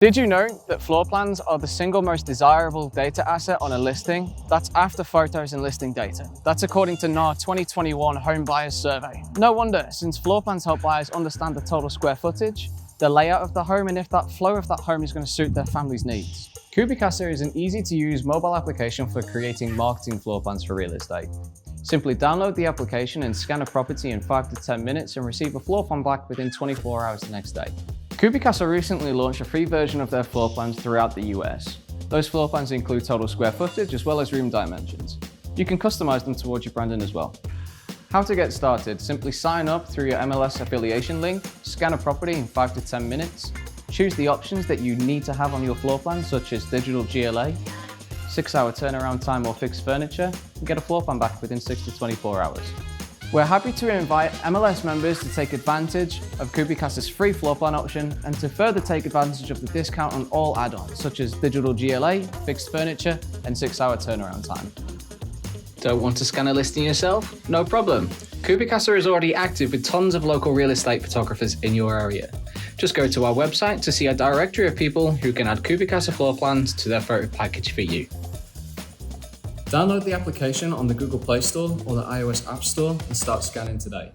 Did you know that floor plans are the single most desirable data asset on a listing? That's after photos and listing data. That's according to NAR 2021 Homebuyers Survey. No wonder, since floor plans help buyers understand the total square footage, the layout of the home, and if that flow of that home is going to suit their family's needs. CubiCasa is an easy-to-use mobile application for creating marketing floor plans for real estate. Simply download the application and scan a property in 5 to 10 minutes and receive a floor plan back within 24 hours the next day. CubiCasa recently launched a free version of their floor plans throughout the US. Those floor plans include total square footage as well as room dimensions. You can customize them towards your branding as well. How to get started? Simply sign up through your MLS affiliation link, scan a property in 5 to 10 minutes, choose the options that you need to have on your floor plan such as digital GLA, 6-hour turnaround time or fixed furniture, and get a floor plan back within 6 to 24 hours. We're happy to invite MLS members to take advantage of CubiCasa's free floor plan option and to further take advantage of the discount on all add-ons such as digital GLA, fixed furniture, and 6-hour turnaround time. Don't want to scan a listing yourself? No problem. CubiCasa is already active with tons of local real estate photographers in your area. Just go to our website to see a directory of people who can add CubiCasa floor plans to their photo package for you. Download the application on the Google Play Store or the iOS App Store and start scanning today.